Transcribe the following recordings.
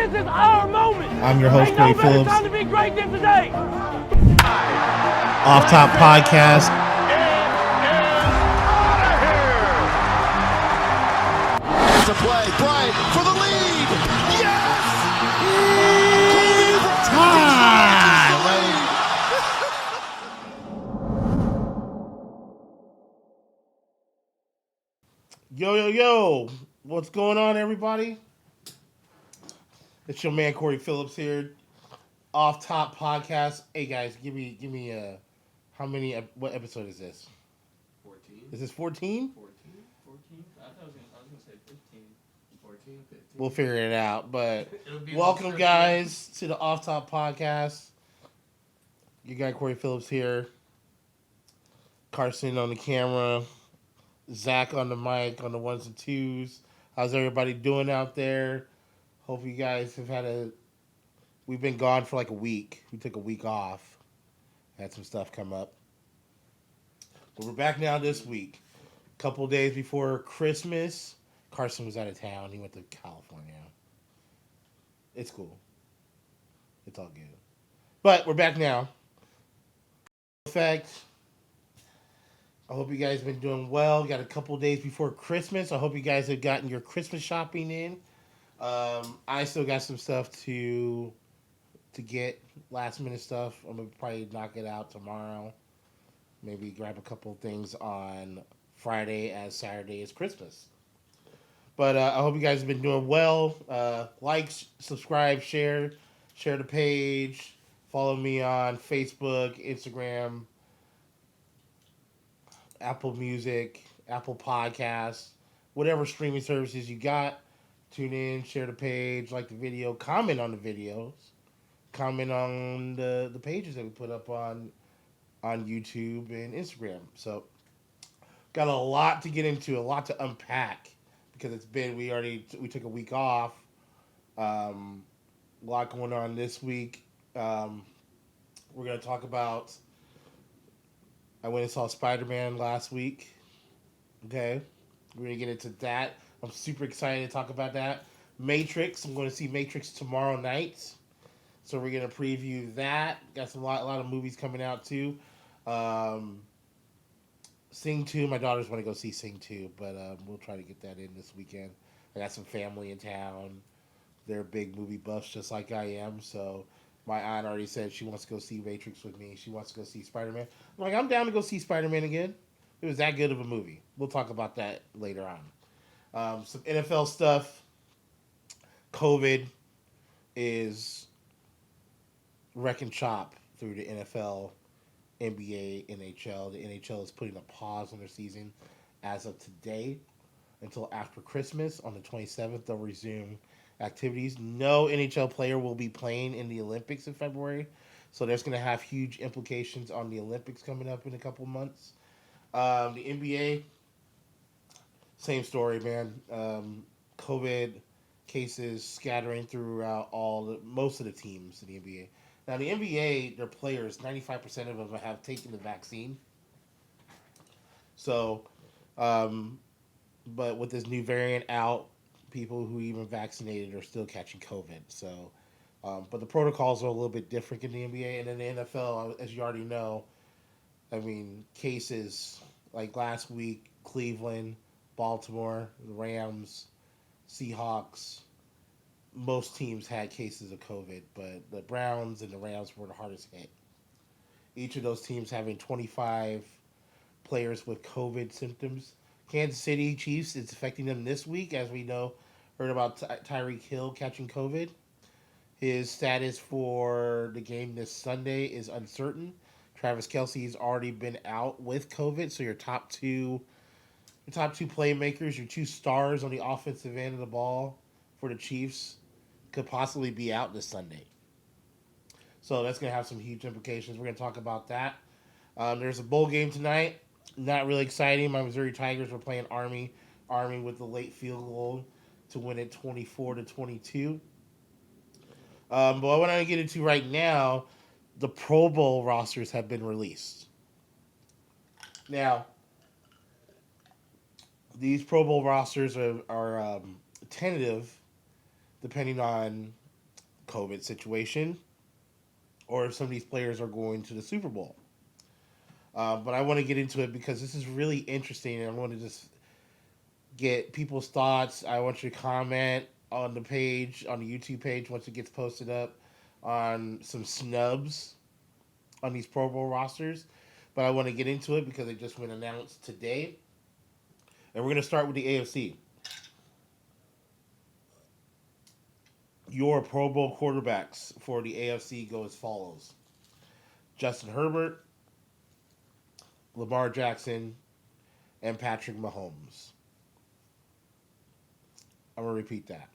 This is our moment. I'm your host, Corey Phillips. Time to be great than today. Offtop Podcast. To play, Bryant for the lead. Yes! Time! Yo. What's going on, everybody? It's your man, Corey Phillips here. Offtop Podcast. Hey, guys, give me what episode is this? 14. Is this 14? 14? I was going to say 15. 14, 15. We'll figure it out, but welcome, guys, to the Offtop Podcast. Your guy, Corey Phillips here. Carson on the camera. Zach on the mic, on the ones and twos. How's everybody doing out there? Hope you guys have we've been gone for like a week. We took a week off. Had some stuff come up. But we're back now this week. A couple days before Christmas. Carson was out of town. He went to California. It's cool. It's all good. But we're back now. Effect. I hope you guys have been doing well. Got a couple days before Christmas. I hope you guys have gotten your Christmas shopping in. I still got some stuff to get, last minute stuff. I'm going to probably knock it out tomorrow. Maybe grab a couple things on Friday as Saturday is Christmas. But I hope you guys have been doing well. Like, subscribe, share the page. Follow me on Facebook, Instagram, Apple Music, Apple Podcasts, whatever streaming services you got. Tune in, share the page, like the video, comment on the videos, comment on the pages that we put up on YouTube and Instagram. So, got a lot to get into, a lot to unpack because we took a week off. A lot going on this week. We're going to talk about. I went and saw Spider-Man last week. Okay. We're going to get into that. I'm super excited to talk about that. Matrix. I'm going to see Matrix tomorrow night. So we're going to preview that. Got a lot of movies coming out too. Sing 2. My daughters want to go see Sing 2. But we'll try to get that in this weekend. I got some family in town. They're big movie buffs just like I am. So my aunt already said she wants to go see Matrix with me. She wants to go see Spider-Man. I'm like, I'm down to go see Spider-Man again. It was that good of a movie. We'll talk about that later on. Some NFL stuff. COVID is wrecking shop through the NFL, NBA, NHL. The NHL is putting a pause on their season as of today until after Christmas. On the 27th, they'll resume activities. No NHL player will be playing in the Olympics in February, so that's going to have huge implications on the Olympics coming up in a couple months. The NBA, same story, man. COVID cases scattering throughout most of the teams in the NBA. Now, the NBA, their players, 95% of them have taken the vaccine. So, but with this new variant out, people who even vaccinated are still catching COVID. So, but the protocols are a little bit different in the NBA and in the NFL, as you already know. I mean, cases like last week, Cleveland, Baltimore, the Rams, Seahawks, most teams had cases of COVID, but the Browns and the Rams were the hardest hit. Each of those teams having 25 players with COVID symptoms. Kansas City Chiefs, it's affecting them this week, as we know. Heard about Tyreek Hill catching COVID. His status for the game this Sunday is uncertain. Travis Kelce has already been out with COVID, so your top two playmakers, your two stars on the offensive end of the ball for the Chiefs could possibly be out this Sunday. So that's going to have some huge implications. We're going to talk about that. There's a bowl game tonight. Not really exciting. My Missouri Tigers were playing Army. Army with the late field goal to win it 24-22. But what I want to get into right now, the Pro Bowl rosters have been released. Now, these Pro Bowl rosters are tentative, depending on COVID situation or if some of these players are going to the Super Bowl. But I want to get into it because this is really interesting, and I want to just get people's thoughts. I want you to comment on the page, on the YouTube page, once it gets posted up, on some snubs on these Pro Bowl rosters. But I want to get into it because it just been announced today. And we're going to start with the AFC. Your Pro Bowl quarterbacks for the AFC go as follows: Justin Herbert, Lamar Jackson, and Patrick Mahomes. I'm going to repeat that.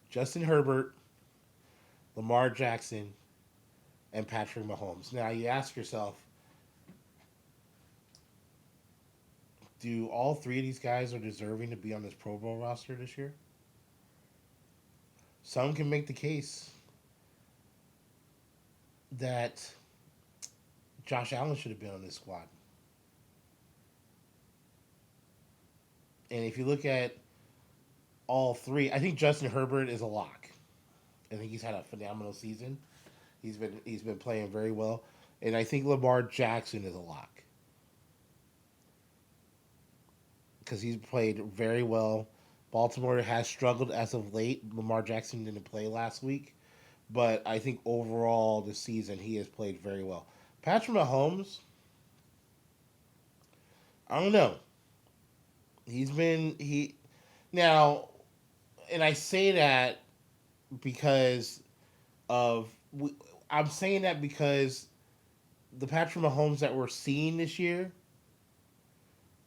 Justin Herbert, Lamar Jackson, and Patrick Mahomes. Now, you ask yourself, do all three of these guys are deserving to be on this Pro Bowl roster this year? Some can make the case that Josh Allen should have been on this squad. And if you look at all three, I think Justin Herbert is a lock. I think he's had a phenomenal season. He's been playing very well. And I think Lamar Jackson is a lock. Because he's played very well. Baltimore has struggled as of late. Lamar Jackson didn't play last week. But I think overall this season he has played very well. Patrick Mahomes, I don't know. Now, and I say that because I'm saying that because the Patrick Mahomes that we're seeing this year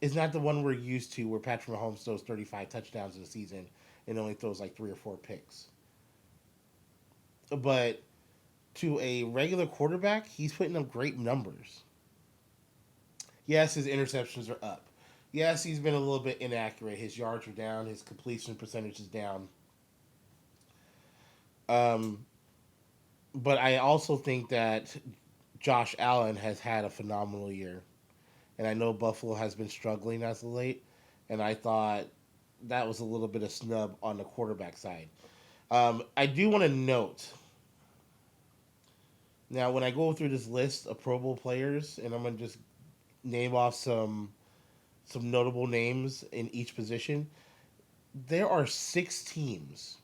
is not the one we're used to, where Patrick Mahomes throws 35 touchdowns in a season and only throws like 3 or 4 picks. But to a regular quarterback, he's putting up great numbers. Yes, his interceptions are up. Yes, he's been a little bit inaccurate. His yards are down. His completion percentage is down. But I also think that Josh Allen has had a phenomenal year. And I know Buffalo has been struggling as of late. And I thought that was a little bit of snub on the quarterback side. I do want to note, now when I go through this list of Pro Bowl players, and I'm going to just name off some notable names in each position, there are 6 teams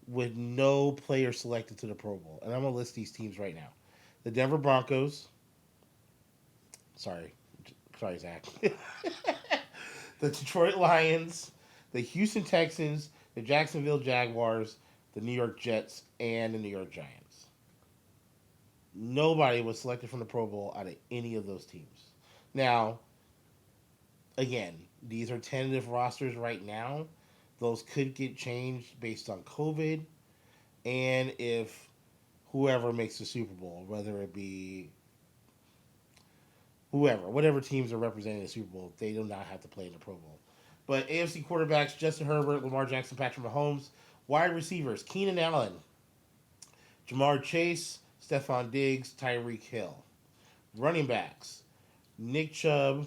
with no player selected to the Pro Bowl. And I'm going to list these teams right now. The Denver Broncos. Sorry, Zach. The Detroit Lions, the Houston Texans, the Jacksonville Jaguars, the New York Jets, and the New York Giants. Nobody was selected from the Pro Bowl out of any of those teams. Now, again, these are tentative rosters right now. Those could get changed based on COVID and if whoever makes the Super Bowl, whether it be whatever teams are representing the Super Bowl, they do not have to play in the Pro Bowl. But AFC quarterbacks: Justin Herbert, Lamar Jackson, Patrick Mahomes. Wide receivers: Keenan Allen, Jamar Chase, Stephon Diggs, Tyreek Hill. Running backs: Nick Chubb,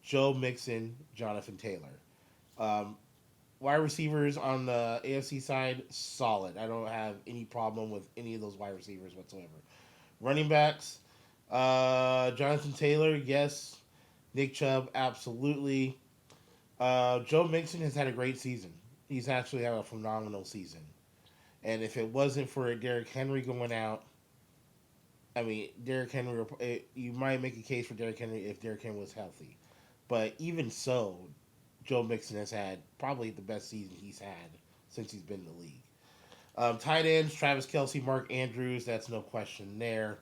Joe Mixon, Jonathan Taylor. Wide receivers on the AFC side, solid. I don't have any problem with any of those wide receivers whatsoever. Running backs: Jonathan Taylor, yes. Nick Chubb, absolutely. Joe Mixon has had a great season. He's actually had a phenomenal season. And if it wasn't for Derrick Henry going out, I mean, Derrick Henry, you might make a case for Derrick Henry if Derrick Henry was healthy. But even so, Joe Mixon has had probably the best season he's had since he's been in the league. Tight ends: Travis Kelce, Mark Andrews. That's no question there.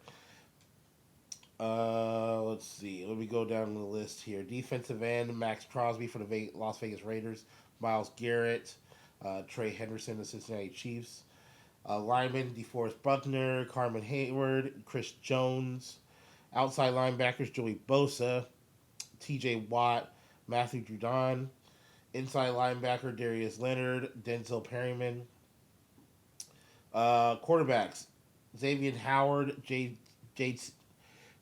Let's see. Let me go down the list here. Defensive end: Max Crosby for the Las Vegas Raiders, Myles Garrett, Trey Henderson, the Cincinnati Chiefs. Linemen: DeForest Buckner, Carmen Hayward, Chris Jones. Outside linebackers: Joey Bosa, T.J. Watt, Matthew Judon. Inside linebacker: Darius Leonard, Denzel Perryman. Quarterbacks: Xavier Howard,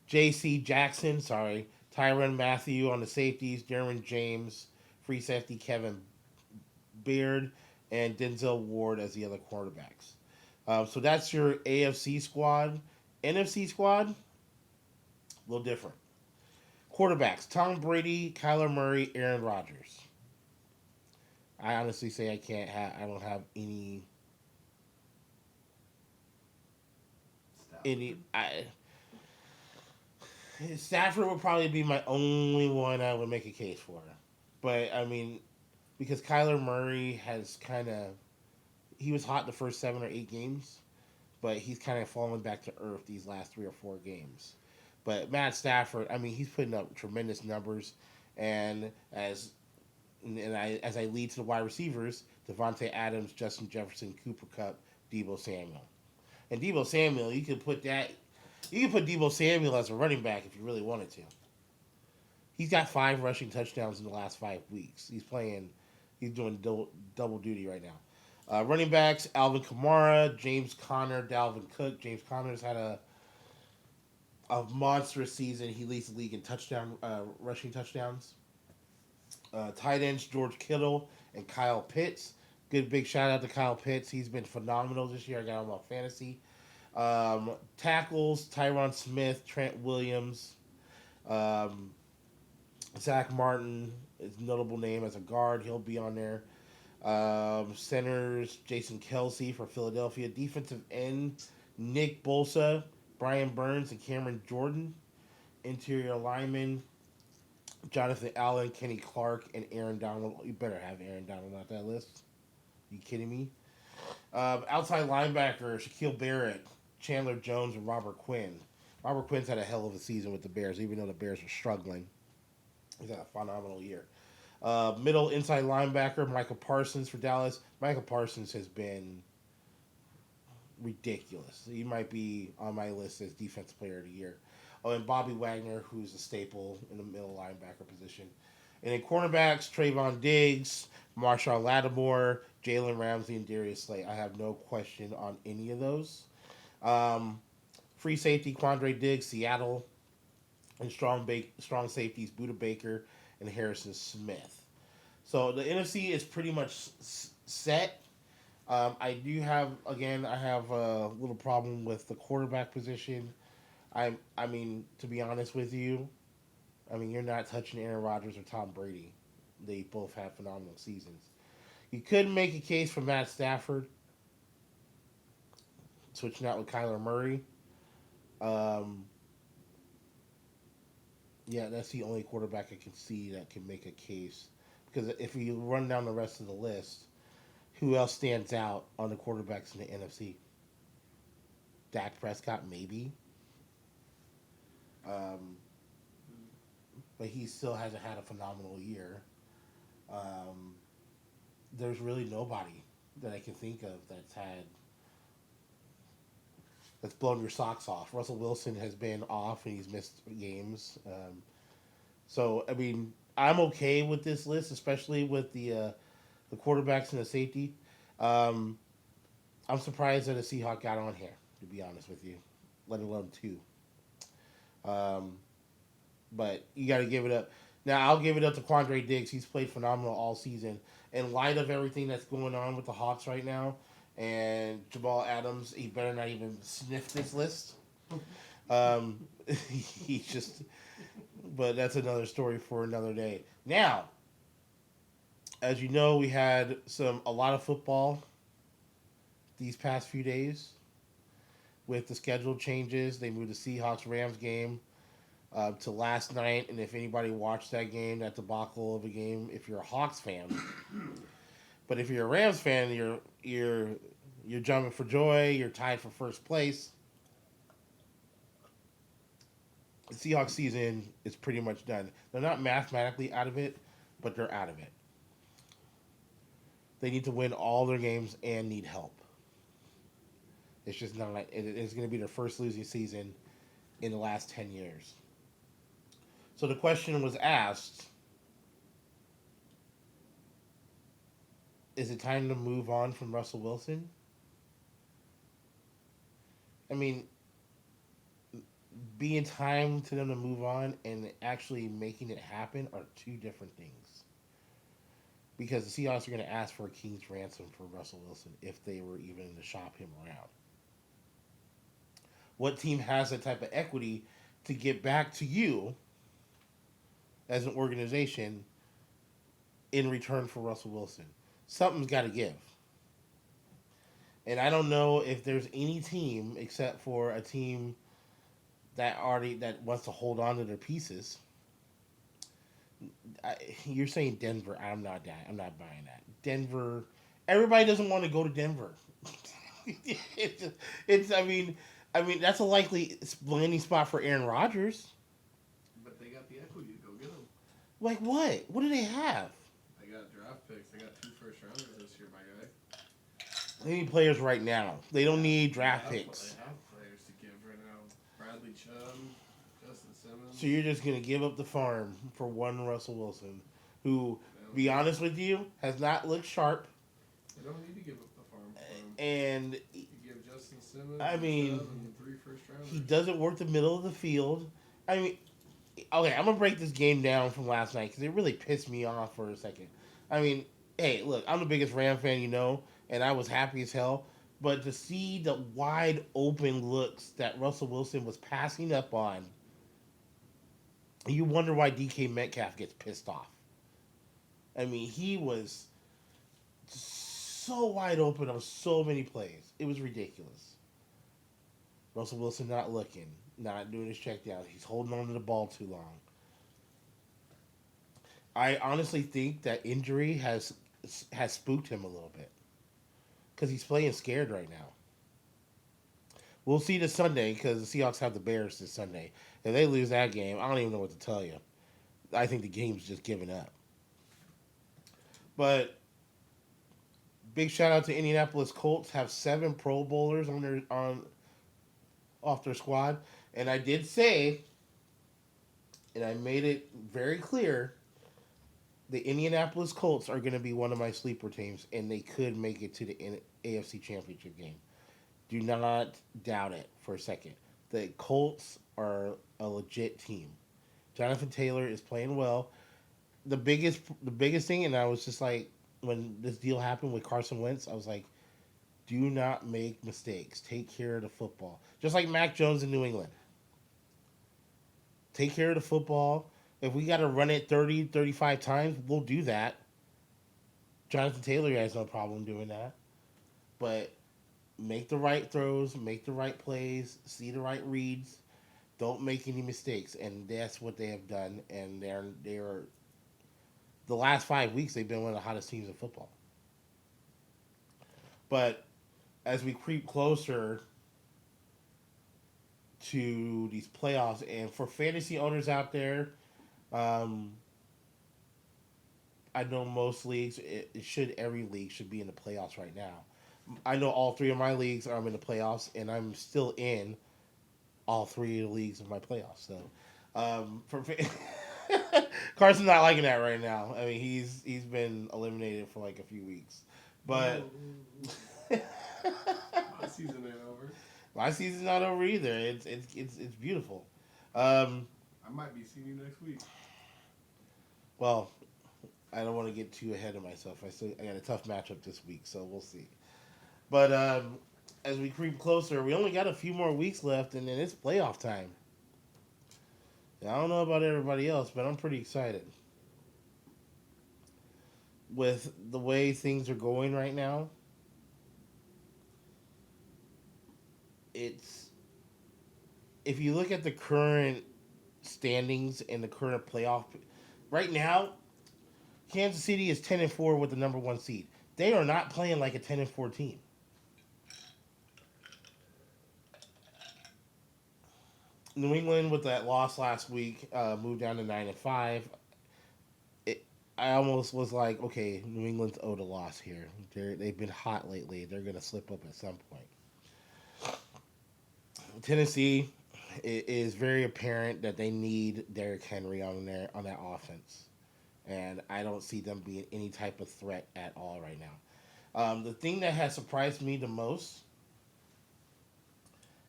J.C. Jackson, Tyrann Mathieu on the safeties, Derwin James, free safety Kevin Beard, and Denzel Ward as the other quarterbacks. So that's your AFC squad. NFC squad, a little different. Quarterbacks: Tom Brady, Kyler Murray, Aaron Rodgers. I honestly say I can't have. I don't have any. Stafford would probably be my only one I would make a case for, but I mean, because Kyler Murray has kind of he was hot the first 7 or 8 games, but he's kind of fallen back to earth these last 3 or 4 games. But Matt Stafford, I mean, he's putting up tremendous numbers, and as I lead to the wide receivers, Devontae Adams, Justin Jefferson, Cooper Kupp, Debo Samuel, and Debo Samuel, you could put Debo Samuel as a running back if you really wanted to. He's got 5 rushing touchdowns in the last 5 weeks. He's doing double duty right now. Running backs: Alvin Kamara, James Conner, Dalvin Cook. James Conner's had a monstrous season. He leads the league in rushing touchdowns. Tight ends: George Kittle and Kyle Pitts. Good big shout out to Kyle Pitts. He's been phenomenal this year. I got him on fantasy. Tackles: Tyron Smith, Trent Williams, Zach Martin is a notable name as a guard. He'll be on there. Centers: Jason Kelsey for Philadelphia. Defensive end: Nick Bosa, Brian Burns, and Cameron Jordan. Interior linemen: Jonathan Allen, Kenny Clark, and Aaron Donald. You better have Aaron Donald on that list. You kidding me? Outside linebacker: Shaquille Barrett, Chandler Jones, and Robert Quinn. Robert Quinn's had a hell of a season with the Bears, even though the Bears are struggling. He's had a phenomenal year. Middle inside linebacker: Michael Parsons for Dallas. Michael Parsons has been ridiculous. He might be on my list as Defensive Player of the Year. Oh, and Bobby Wagner, who's a staple in the middle linebacker position. And then cornerbacks: Trayvon Diggs, Marshawn Lattimore, Jalen Ramsey, and Darius Slay. I have no question on any of those. Free safety: Quandre Diggs, Seattle, and strong safeties: Buda Baker and Harrison Smith. So the NFC is pretty much set. I do have I have a little problem with the quarterback position. I mean, to be honest with you, I mean, you're not touching Aaron Rodgers or Tom Brady. They both have phenomenal seasons. You could make a case for Matt Stafford switching out with Kyler Murray. Um, yeah, that's the only quarterback I can see that can make a case. Because if you run down the rest of the list, who else stands out on the quarterbacks in the NFC? Dak Prescott, maybe. Um, but he still hasn't had a phenomenal year. Um, there's really nobody that I can think of that's blown your socks off. Russell Wilson has been off and he's missed games. So I mean, I'm okay with this list, especially with the quarterbacks and the safety. Um, I'm surprised that a Seahawk got on here, to be honest with you, let alone two. Um, but you got to give it up. Now, I'll give it up to Quandre Diggs. He's played phenomenal all season. In light of everything that's going on with the Hawks right now, and Jamal Adams, he better not even sniff this list. He's just, but that's another story for another day. Now, as you know, we had a lot of football these past few days with the schedule changes. They moved the Seahawks Rams game to last night, and if anybody watched that game, that debacle of a game, if you're a Hawks fan, but if you're a Rams fan, you're jumping for joy. You're tied for first place. The Seahawks season is pretty much done. They're not mathematically out of it, but they're out of it. They need to win all their games and need help. It's just not like it's going to be their first losing season in the last 10 years. So the question was asked, is it time to move on from Russell Wilson? I mean, being time to them to move on and actually making it happen are two different things. because the Seahawks are going to ask for a king's ransom for Russell Wilson if they were even to shop him around. What team has that type of equity to get back to you as an organization in return for Russell Wilson? Something's got to give. And I don't know if there's any team except for a team that wants to hold on to their pieces. You're saying Denver. I'm not buying that. Denver. Everybody doesn't want to go to Denver. it's. I mean, that's a likely landing spot for Aaron Rodgers. But they got the equity to go get them. Like what? What do they have? They got draft picks. They got 2 first rounders this year, my guy. They need players right now. They don't need draft picks. They have players to give right now. Bradley Chubb, Justin Simmons. So you're just gonna give up the farm for one Russell Wilson, who, be honest with you, has not looked sharp. They don't need to give up the farm for him. And you give Justin Simmons, I mean, Chubb, and 3 first rounders. he doesn't work the middle of the field. I mean, okay, I'm gonna break this game down from last night because it really pissed me off for a second. I mean, hey, look, I'm the biggest Ram fan, and I was happy as hell. But to see the wide open looks that Russell Wilson was passing up on, you wonder why DK Metcalf gets pissed off. I mean, he was so wide open on so many plays. It was ridiculous. Russell Wilson not looking, not doing his check down. He's holding on to the ball too long. I honestly think that injury has spooked him a little bit because he's playing scared right now. We'll see this Sunday because the Seahawks have the Bears this Sunday. If they lose that game, I don't even know what to tell you. I think the game's just given up. But big shout out to Indianapolis Colts. Have 7 Pro Bowlers off their squad, and I did say, and I made it very clear, the Indianapolis Colts are going to be one of my sleeper teams, and they could make it to the AFC Championship game. Do not doubt it for a second. The Colts are a legit team. Jonathan Taylor is playing well. The biggest thing, and I was just like, when this deal happened with Carson Wentz, I was like, do not make mistakes. Take care of the football. Just like Mac Jones in New England. Take care of the football. If we got to run it 30, 35 times, we'll do that. Jonathan Taylor has no problem doing that. But make the right throws, make the right plays, see the right reads. Don't make any mistakes. And that's what they have done. And they're the last 5 weeks, they've been one of the hottest teams in football. But as we creep closer to these playoffs, and for fantasy owners out there, I know most leagues, every league should be in the playoffs right now. I know all 3 of my leagues are in the playoffs, and I'm still in all 3 of the leagues of my playoffs. So, Carson's not liking that right now. I mean, he's been eliminated for like a few weeks, but My season ain't over. My season's not over either. It's beautiful. I might be seeing you next week. Well, I don't want to get too ahead of myself. I got a tough matchup this week, so we'll see. But as we creep closer, we only got a few more weeks left, and then it's playoff time. And I don't know about everybody else, but I'm pretty excited. With the way things are going right now, if you look at the current standings and the current playoff, right now, Kansas City is 10-4 with the number 1 seed. They are not playing like a 10-4 team. New England, with that loss last week, moved down to 9-5. I almost was like, okay, New England's owed a loss here. They've been hot lately. They're going to slip up at some point. Tennessee, it is very apparent that they need Derrick Henry on that offense, and I don't see them being any type of threat at all right now. The thing that has surprised me the most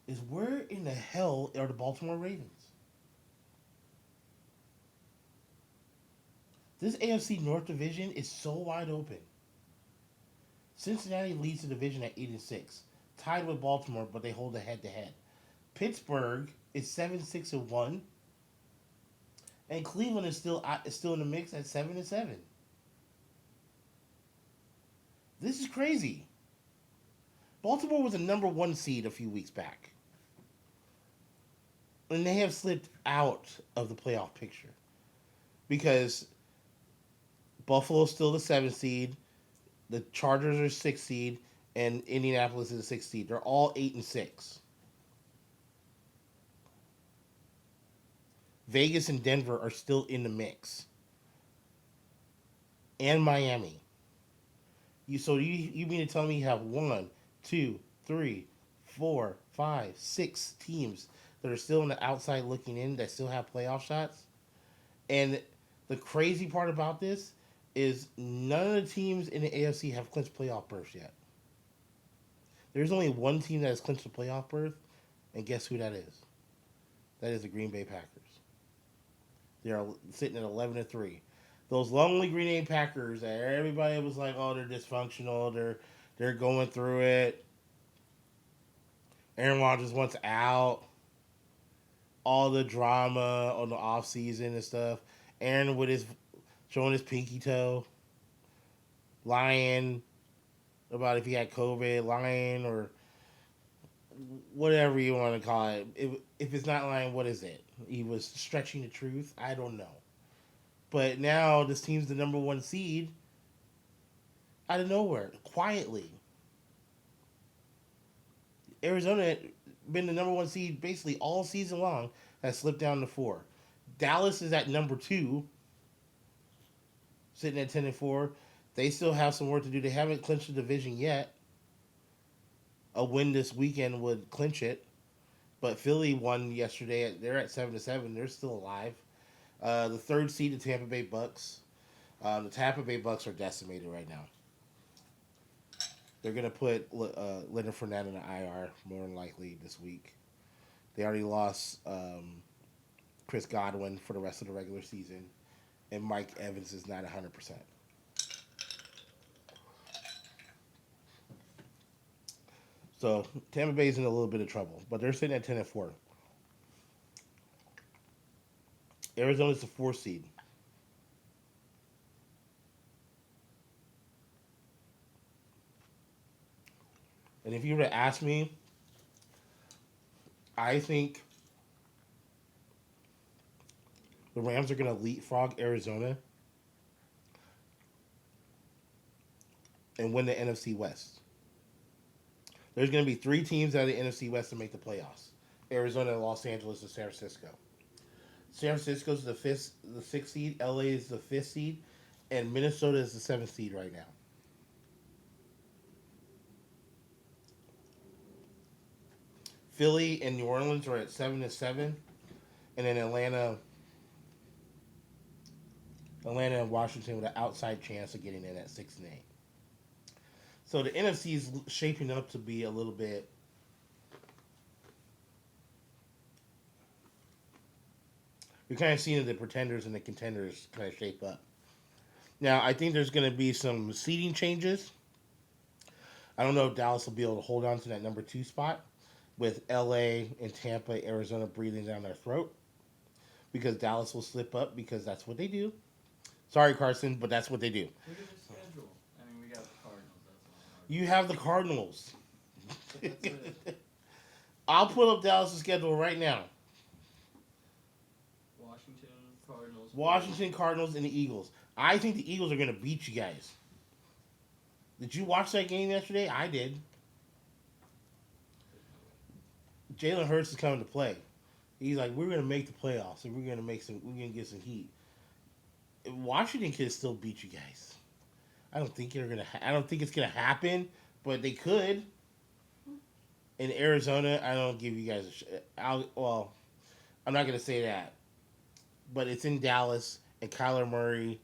is where in the hell are the Baltimore Ravens? This AFC North division is so wide open. Cincinnati leads the division at 8-6, tied with Baltimore, but they hold a head-to-head. Pittsburgh is 7-6-1, and Cleveland is still in the mix at 7-7. This is crazy. Baltimore was a number 1 seed a few weeks back, and they have slipped out of the playoff picture because Buffalo's still the 7th seed, the Chargers are 6th seed, and Indianapolis is the 6th seed. They're all 8-6. Vegas and Denver are still in the mix, and Miami. You mean to tell me you have 1, 2, 3, 4, 5, 6 teams that are still on the outside looking in that still have playoff shots? And the crazy part about this is none of the teams in the AFC have clinched playoff berths yet. There's only one team that has clinched a playoff berth, and guess who that is? That is the Green Bay Packers. They are sitting at 11-3. Those lonely Green Bay Packers that everybody was like, oh, they're dysfunctional, they're going through it. Aaron Rodgers wants out. All the drama on the offseason and stuff. Aaron showing his pinky toe. Lying about if he had COVID, lying or whatever you want to call it. If it's not lying, what is it? He was stretching the truth? I don't know. But now this team's the number 1 seed out of nowhere, quietly. Arizona been the number 1 seed basically all season long, has slipped down to 4. Dallas is at number 2, sitting at 10-4. They still have some work to do. They haven't clinched the division yet. A win this weekend would clinch it. But Philly won yesterday. They're at 7-7. They're still alive. The 3rd seed, the Tampa Bay Bucks. The Tampa Bay Bucks are decimated right now. They're going to put Leonard Fournette in the IR more than likely this week. They already lost Chris Godwin for the rest of the regular season. And Mike Evans is not 100%. So Tampa Bay's in a little bit of trouble, but they're sitting at 10-4. Arizona's the 4th seed. And if you were to ask me, I think the Rams are going to leapfrog Arizona and win the NFC West. There's going to be 3 teams out of the NFC West to make the playoffs. Arizona, Los Angeles, and San Francisco. San Francisco's the 6th seed, LA is the 5th seed, and Minnesota is the 7th seed right now. Philly and New Orleans are at 7-7, and then Atlanta and Washington with an outside chance of getting in at 6-8. So the NFC is shaping up to be a little bit we're kind of seeing the pretenders and the contenders kind of shape up. Now, I think there's going to be some seeding changes. I don't know if Dallas will be able to hold on to that number 2 spot with LA and Tampa, Arizona breathing down their throat because Dallas will slip up because that's what they do. Sorry, Carson, but that's what they do. Look at the schedule. I mean, we got the Cardinals. That's You have the Cardinals. That's it. I'll pull up Dallas' schedule right now. Washington, Cardinals, and the Eagles. I think the Eagles are going to beat you guys. Did you watch that game yesterday? I did. Jalen Hurts is coming to play. He's like, we're going to make the playoffs, and we're going to get some heat. Washington can still beat you guys. I don't think it's going to happen, but they could. In Arizona, I don't give you guys a shit. I'm not going to say that. But it's in Dallas, and Kyler Murray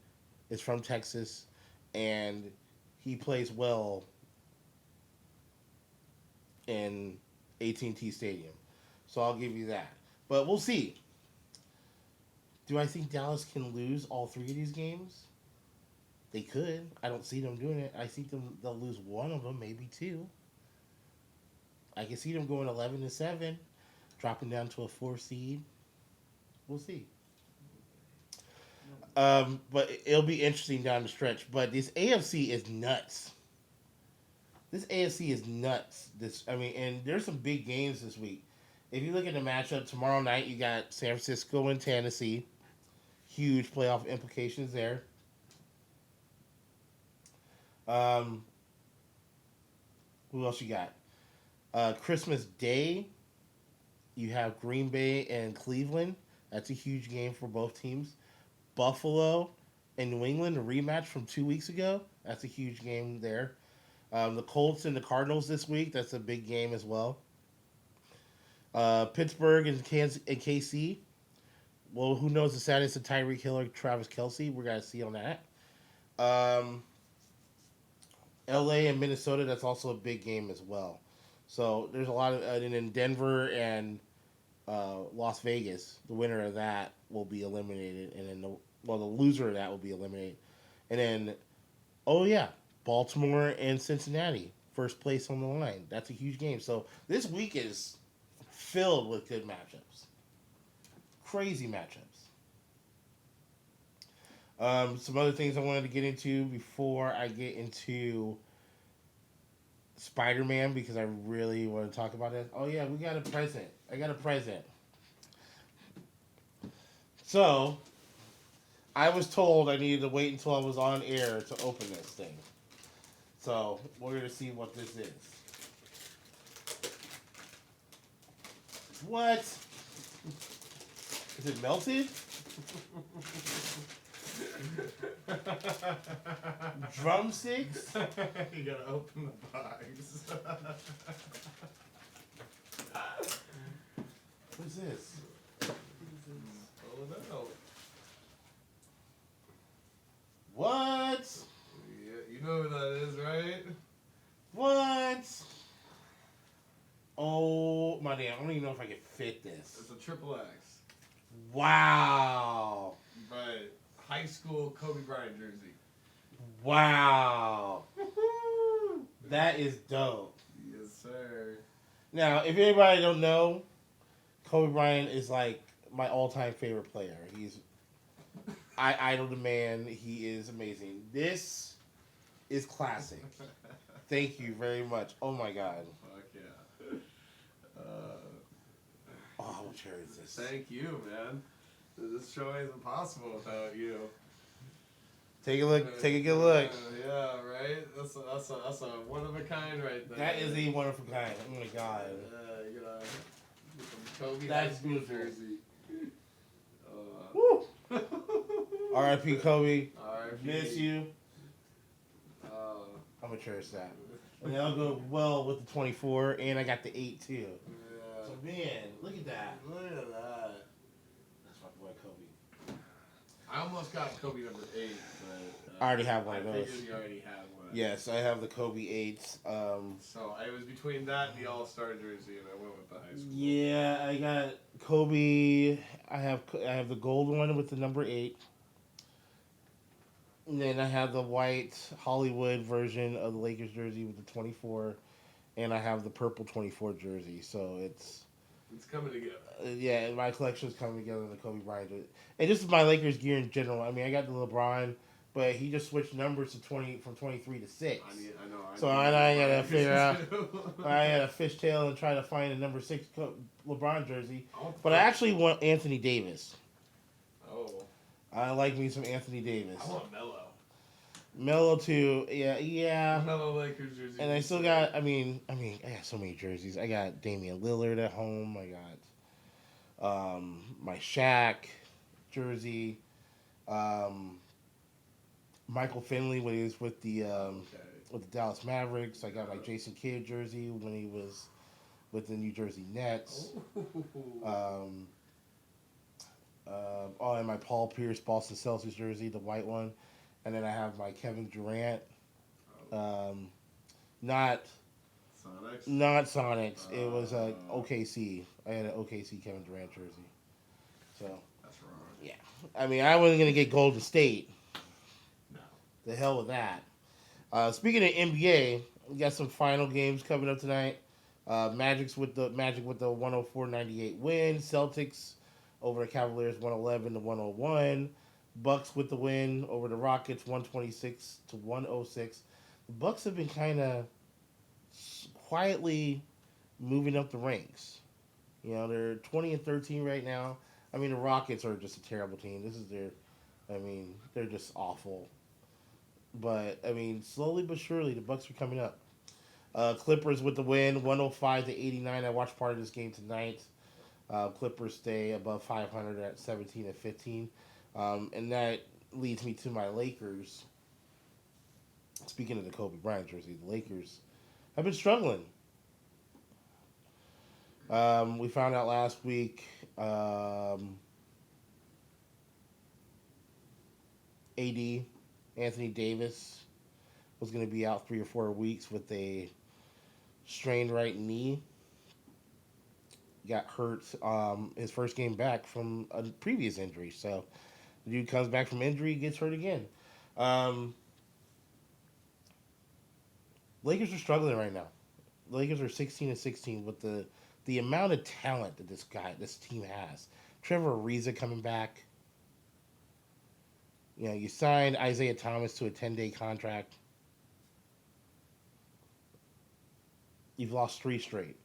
is from Texas, and he plays well in AT&T Stadium. So I'll give you that. But we'll see. Do I think Dallas can lose all 3 of these games? They could. I don't see them doing it. I think they'll lose one of them, maybe two. I can see them going 11-7, dropping down to a 4 seed. We'll see. But it'll be interesting down the stretch. But this AFC is nuts. This AFC is nuts. And there's some big games this week. If you look at the matchup tomorrow night, you got San Francisco and Tennessee. Huge playoff implications there. Who else you got? Christmas Day, you have Green Bay and Cleveland. That's a huge game for both teams. Buffalo and New England, a rematch from 2 weeks ago. That's a huge game there. The Colts and the Cardinals this week. That's a big game as well. Pittsburgh and KC. Well, who knows the status of Tyreek Hill or Travis Kelce? We're going to see on that. LA and Minnesota, that's also a big game as well. So there's a lot of... and then Denver and Las Vegas, the winner of that will be eliminated. And then the loser of that will be eliminated. And then, Baltimore and Cincinnati, first place on the line. That's a huge game. So this week is filled with good matchups. Crazy matchups. Some other things I wanted to get into before I get into Spider-Man, because I really want to talk about it. Oh yeah, we got a present. I got a present. So, I was told I needed to wait until I was on air to open this thing. So, we're going to see what this is. What? Is it melted? Drumsticks? You gotta open the box. What's this? Oh no. What? Yeah, you know who that is, right? What? Oh my damn! I don't even know if I can fit this. It's a triple X. Wow! But high school Kobe Bryant jersey. Wow! That is dope. Yes, sir. Now, if anybody don't know, Kobe Bryant is like my all-time favorite player. I idol the man. He is amazing. This is classic. Thank you very much. Oh my god. Fuck yeah. Oh, how much hair is this? Thank you, man. This show isn't possible without you. Take a look. Take a good look. Yeah, right. That's a one of a kind right there. That is a wonderful kind. Oh my god. You know, Kobe That's high school beautiful. jersey. Woo! R.I.P. Kobe. R.I.P. Miss you. I'm gonna cherish that. And that'll go well with the 24, and I got the 8 too. Yeah. So man, look at that. Look at that. That's my boy Kobe. I almost got Kobe number 8, but I already have one of I those. figured you already had one. Yes, I have the Kobe 8s. So it was between that and the All-Star jersey, and I went with the high school. Yeah, I got Kobe. I have the gold one with the number 8. And then I have the white Hollywood version of the Lakers jersey with the 24, and I have the purple 24 jersey. So it's coming together. Yeah, my collection is coming together in the Kobe Bryant jersey. And just my Lakers gear in general. I mean, I got the LeBron, but he just switched numbers to 23 to 6. I know. So I gotta figure out. I had a fishtail and try to find a number 6 LeBron jersey. But I actually want Anthony Davis. Oh. I like me some Anthony Davis. I want Melo. Melo too. Yeah. Melo Lakers jersey. And I still got. I mean, I got so many jerseys. I got Damian Lillard at home. I got my Shaq jersey. Michael Finley when he was with the Dallas Mavericks. I got my Jason Kidd jersey when he was with the New Jersey Nets. And my Paul Pierce Boston Celtics jersey, the white one. And then I have my Kevin Durant. Not Sonics. It was OKC. I had an OKC Kevin Durant jersey. So that's wrong. yeah. I mean, I wasn't gonna get Golden State. No. The hell with that. Speaking of NBA, we got some final games coming up tonight. Magic with the 104-98 win. Celtics over the Cavaliers 111-101. Bucks with the win over the Rockets 126-106. The Bucks have been kind of quietly moving up the ranks. You know, they're 20-13 right now. I mean, the Rockets are just a terrible team. This is their, I mean, they're just awful. But I mean, slowly but surely, the Bucks are coming up. Clippers with the win, 105-89. I watched part of this game tonight. Clippers stay above 500 at 17-15, and that leads me to my Lakers. Speaking of the Kobe Bryant jersey, the Lakers have been struggling. We found out last week. AD, Anthony Davis, was going to be out 3 or 4 weeks with a strained right knee. Got hurt his first game back from a previous injury. So the dude comes back from injury, gets hurt again. Lakers are struggling right now. The Lakers are 16-16 with the amount of talent that this team has. Trevor Ariza coming back. You know, you signed Isaiah Thomas to a 10-day contract. You've lost 3 straight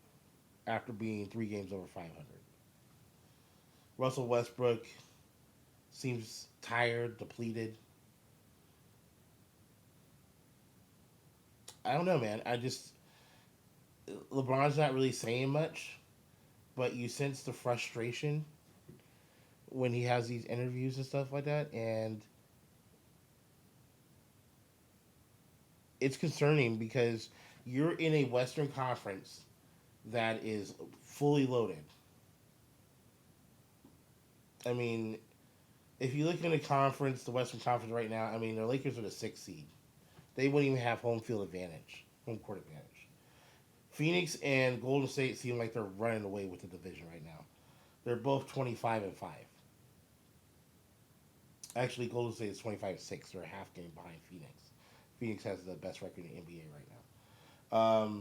after being 3 games over 500. Russell Westbrook seems tired, depleted. I don't know, man. LeBron's not really saying much, but you sense the frustration when he has these interviews and stuff like that, and it's concerning because you're in a Western Conference that is fully loaded. I mean, if you look in the conference, the Western Conference right now, I mean, the Lakers are the 6th seed. They wouldn't even have home court advantage. Phoenix and Golden State seem like they're running away with the division right now. They're both 25-5. Actually, Golden State is 25-6. They're a half game behind Phoenix. Phoenix has the best record in the NBA right now.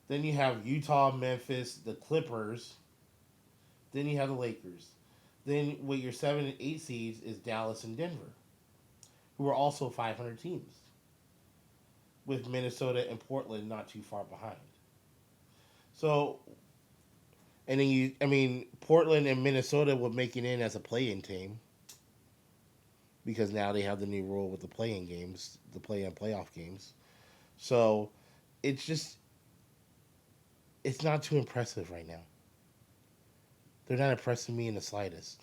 Then you have Utah, Memphis, the Clippers. Then you have the Lakers. Then with your 7 and 8 seeds is Dallas and Denver, who are also 500 teams, with Minnesota and Portland not too far behind. So, and then Portland and Minnesota will make it in as a play-in team because now they have the new rule with the play-in games, the play-in playoff games. So, it's not too impressive right now. They're not impressing me in the slightest.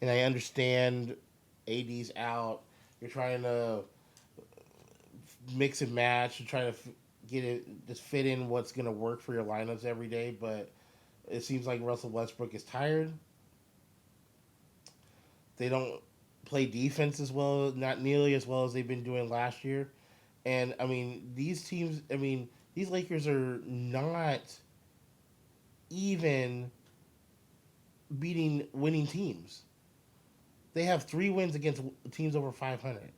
And I understand AD's out. You're trying to mix and match. You're trying to get it, just fit in what's going to work for your lineups every day. But it seems like Russell Westbrook is tired. They don't play defense as well, not nearly as well as they've been doing last year. And, these Lakers are not even winning teams. They have 3 wins against teams over 500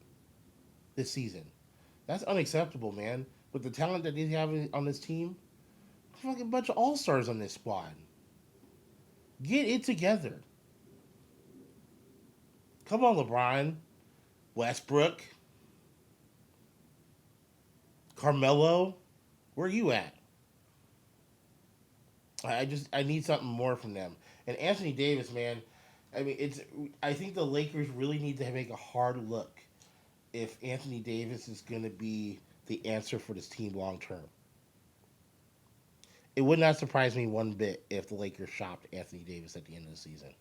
this season. That's unacceptable, man. With the talent that they have on this team, fucking bunch of all-stars on this squad. Get it together. Come on, LeBron, Westbrook, Carmelo, where are you at? I need something more from them. And Anthony Davis, man, I think the Lakers really need to make a hard look if Anthony Davis is going to be the answer for this team long term. It would not surprise me one bit if the Lakers shopped Anthony Davis at the end of the season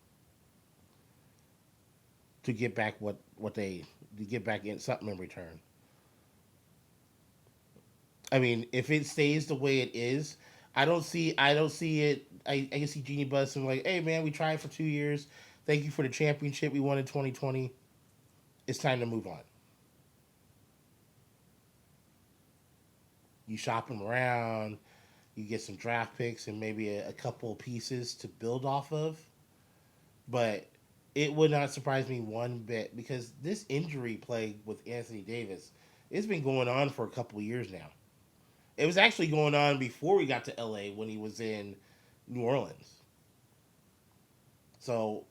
to get back in something in return. If it stays the way it is, I don't see it. I can see Jeannie Buss and like, hey man, we tried for 2 years. Thank you for the championship we won in 2020. It's time to move on. You shop them around, you get some draft picks and maybe a couple of pieces to build off of. But It would not surprise me one bit because this injury plague with Anthony Davis, it's been going on for a couple of years now. It was actually going on before we got to LA when he was in New Orleans. So,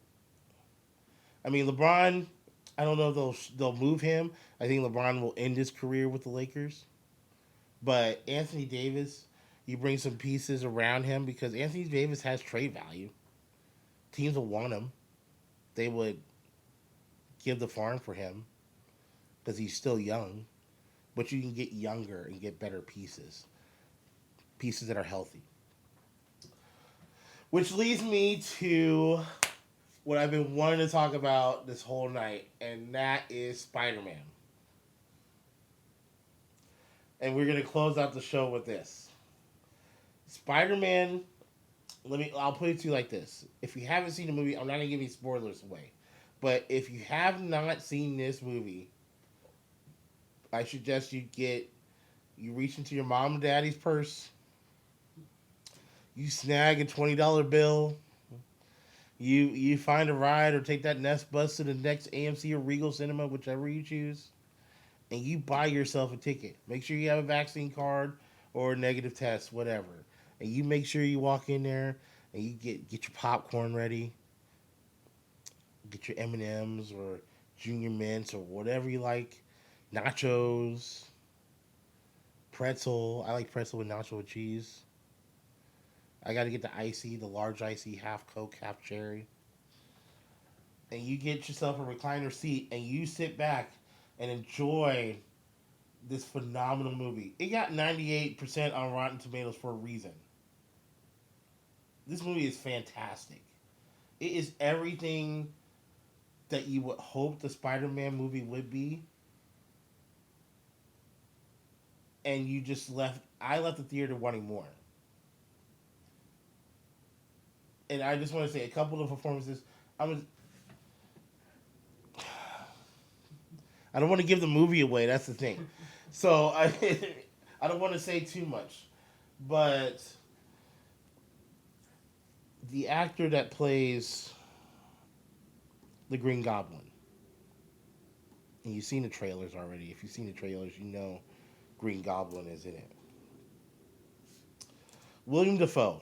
I mean, LeBron, I don't know if they'll move him. I think LeBron will end his career with the Lakers. But Anthony Davis, you bring some pieces around him because Anthony Davis has trade value. Teams will want him. They would give the farm for him because he's still young. But you can get younger and get better pieces that are healthy. Which leads me to what I've been wanting to talk about this whole night, and that is Spider-Man. And we're gonna close out the show with this. Spider-Man. I'll put it to you like this: if you haven't seen the movie, I'm not gonna give you spoilers away, but if you have not seen this movie, I suggest you reach into your mom and daddy's purse, you snag a $20 bill, you find a ride or take that Nest bus to the next AMC or Regal Cinema, whichever you choose, and you buy yourself a ticket. Make sure you have a vaccine card or a negative test, whatever. And you make sure you walk in there and you get your popcorn ready, get your M&Ms or Junior Mints or whatever you like, nachos, pretzel. I like pretzel with nacho with cheese. I got to get the large icy, half Coke, half cherry. And you get yourself a recliner seat and you sit back and enjoy this phenomenal movie. It got 98% on Rotten Tomatoes for a reason. This movie is fantastic. It is everything that you would hope the Spider-Man movie would be. And I left the theater wanting more. And I just want to say a couple of performances. I don't want to give the movie away. That's the thing. So I don't want to say too much, but the actor that plays the Green Goblin, and you've seen the trailers already. If you've seen the trailers, you know Green Goblin is in it. William Dafoe,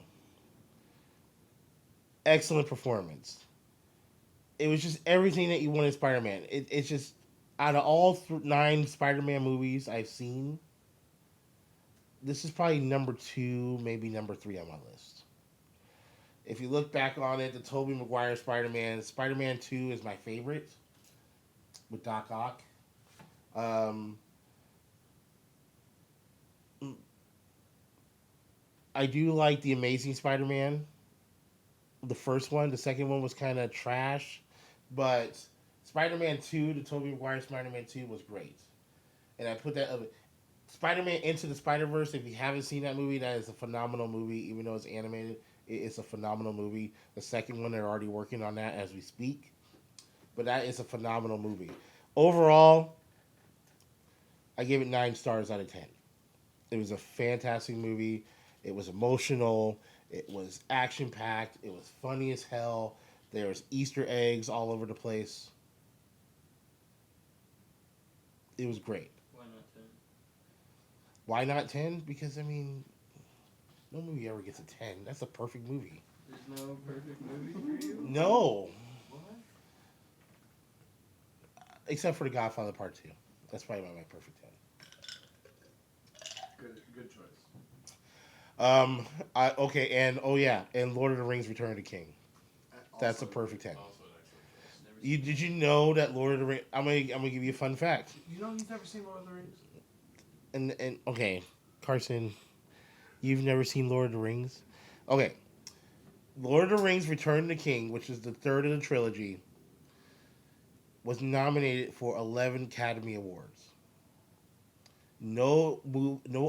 excellent performance. It was just everything that you want in Spider-Man. It's just, out of all 9 Spider-Man movies I've seen, this is probably number 2, maybe number 3 on my list. If you look back on it, the Tobey Maguire Spider-Man 2 is my favorite, with Doc Ock. I do like The Amazing Spider-Man, the first one. The second one was kind of trash, but Spider-Man 2, the Tobey Maguire Spider-Man 2 was great. And I put that Spider-Man Into the Spider-Verse, if you haven't seen that movie, that is a phenomenal movie. Even though it's animated, it's a phenomenal movie. The second one, they're already working on that as we speak. But that is a phenomenal movie. Overall, I give it 9 stars out of 10. It was a fantastic movie. It was emotional. It was action-packed. It was funny as hell. There was Easter eggs all over the place. It was great. Why not 10? Why not 10? Because, I mean, no movie ever gets a 10. That's a perfect movie. There's no perfect movie for you? No. What? Except for The Godfather Part 2. That's probably my perfect 10. Good choice. And Lord of the Rings: Return of the King. That's a perfect 10. Also an excellent choice. Did you know that Lord of the Rings? I'm gonna give you a fun fact. You know he's never seen Lord of the Rings? And okay, Carson, you've never seen Lord of the Rings? Okay, Lord of the Rings: Return of the King, which is the third of the trilogy, was nominated for 11 Academy Awards. No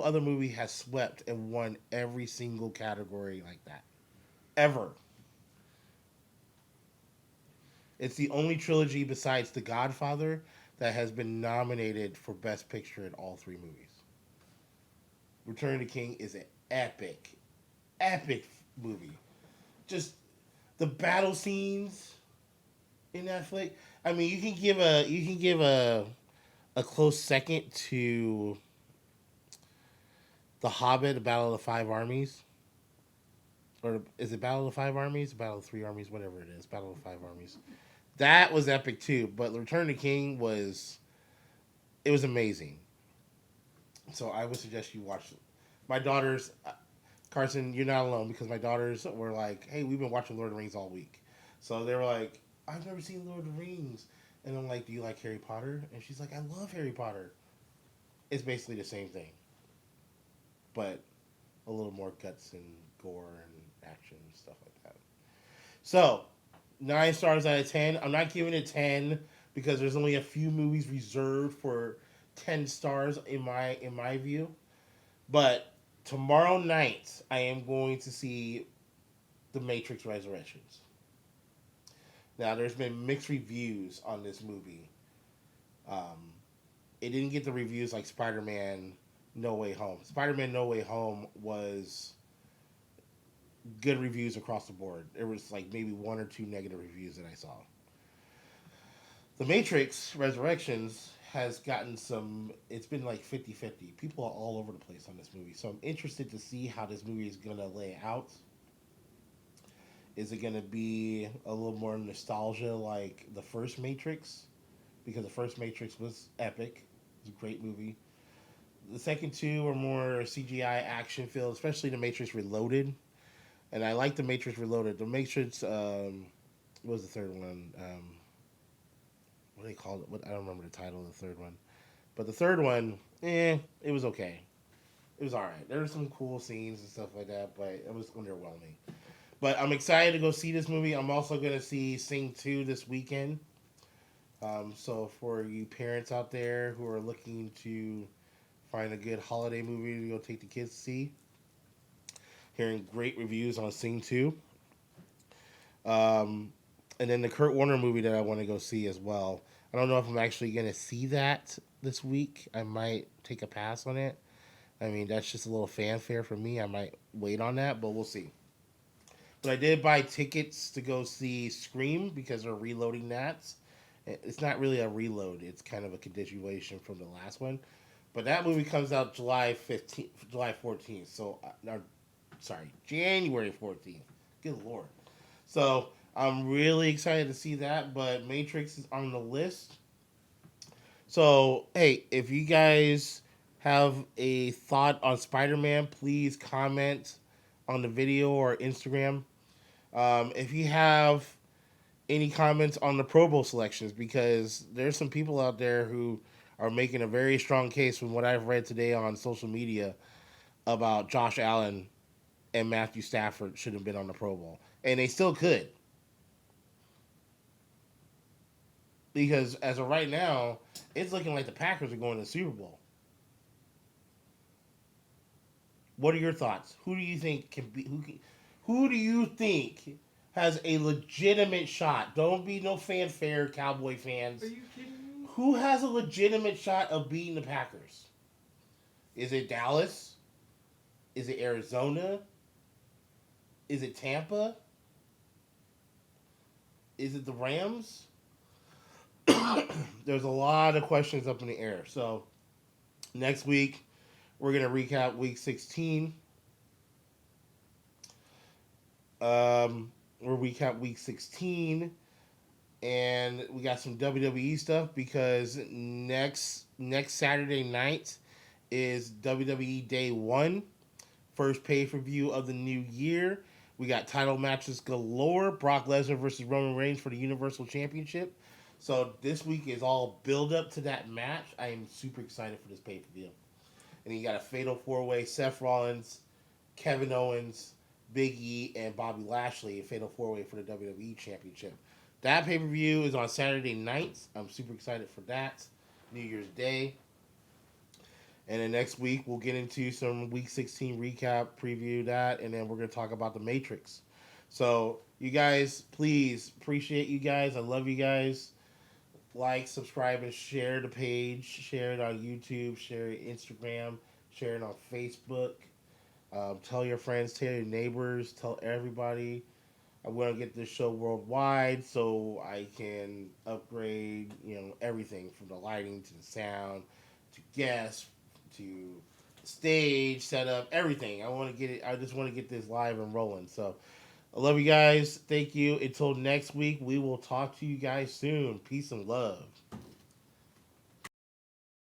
other movie has swept and won every single category like that. Ever. It's the only trilogy besides The Godfather that has been nominated for Best Picture in all 3 movies. Return of the King is an epic movie. Just the battle scenes, in that flick. I mean, you can give a close second to The Hobbit, The Battle of the Five Armies, or is it Battle of the Five Armies, Battle of the Three Armies, whatever it is, Battle of the Five Armies. That was epic too. But Return of the King was it was amazing. So I would suggest you watch. My daughters, Carson, you're not alone because my daughters were like, "Hey, we've been watching Lord of the Rings all week," so they were like, "I've never seen Lord of the Rings," and I'm like, "Do you like Harry Potter?" And she's like, "I love Harry Potter." It's basically the same thing, but a little more guts and gore and action and stuff like that. So 9 stars out of 10. I'm not giving it 10 because there's only a few movies reserved for 10 stars in my view. But tomorrow night I am going to see The Matrix Resurrections. Now there's been mixed reviews on this movie. Um, it didn't get the reviews like Spider-Man No Way Home. Spider-Man No Way Home was good reviews across the board. There was like maybe one or two negative reviews that I saw. The Matrix Resurrections has gotten some, it's been like 50-50. People are all over the place on this movie. So I'm interested to see how this movie is going to lay out. Is it going to be a little more nostalgia like the first Matrix? Because the first Matrix was epic. It was a great movie. The second two are more CGI action filled, especially the Matrix Reloaded. And I like the Matrix Reloaded. The Matrix, what was the third one? What do they call it? What, I don't remember the title of the third one. But the third one, it was okay. It was all right. There were some cool scenes and stuff like that, but it was underwhelming. But I'm excited to go see this movie. I'm also going to see Sing 2 this weekend. So for you parents out there who are looking to find a good holiday movie to go take the kids to see, hearing great reviews on Sing 2. Um, and then the Kurt Warner movie that I want to go see as well. I don't know if I'm actually going to see that this week. I might take a pass on it. I mean, that's just a little fanfare for me. I might wait on that, but we'll see. But I did buy tickets to go see Scream because they're reloading that. It's not really a reload. It's kind of a continuation from the last one. But that movie comes out July 15th, July 14th. So, sorry, January 14th. Good Lord. So, I'm really excited to see that. But Matrix is on the list. So, hey, if you guys have a thought on Spider-Man, please comment on the video or Instagram. If you have any comments on the Pro Bowl selections, because there's some people out there who are making a very strong case from what I've read today on social media about Josh Allen and Matthew Stafford should have been on the Pro Bowl. And they still could. Because as of right now, it's looking like the Packers are going to the Super Bowl. What are your thoughts? Who do you think can be who do you think has a legitimate shot? Don't be no fanfare, Cowboy fans. Are you kidding me? Who has a legitimate shot of beating the Packers? Is it Dallas? Is it Arizona? Is it Tampa? Is it the Rams? There's a lot of questions up in the air. So next week we're gonna recap week 16. We'll recap week 16, and we got some WWE stuff because next Saturday night is WWE Day 1, first pay-per-view of the new year. We got title matches galore. Brock Lesnar versus Roman Reigns for the Universal Championship. So this week is all build up to that match. I am super excited for this pay-per-view. And you got a fatal 4-way: Seth Rollins, Kevin Owens, Big E, and Bobby Lashley, a fatal 4-way for the WWE Championship. That pay-per-view is on Saturday nights. I'm super excited for that. New Year's Day. And then next week, we'll get into some Week 16 recap, preview that, and then we're going to talk about The Matrix. So, you guys, please, appreciate you guys. I love you guys. Like, subscribe, and share the page. Share it on YouTube. Share it on Instagram. Share it on Facebook. Tell your friends, tell your neighbors, tell everybody. I want to get this show worldwide so I can upgrade, everything from the lighting to the sound to guests to stage setup, everything. I want to get it. I just want to get this live and rolling. So I love you guys. Thank you. Until next week, we will talk to you guys soon. Peace and love.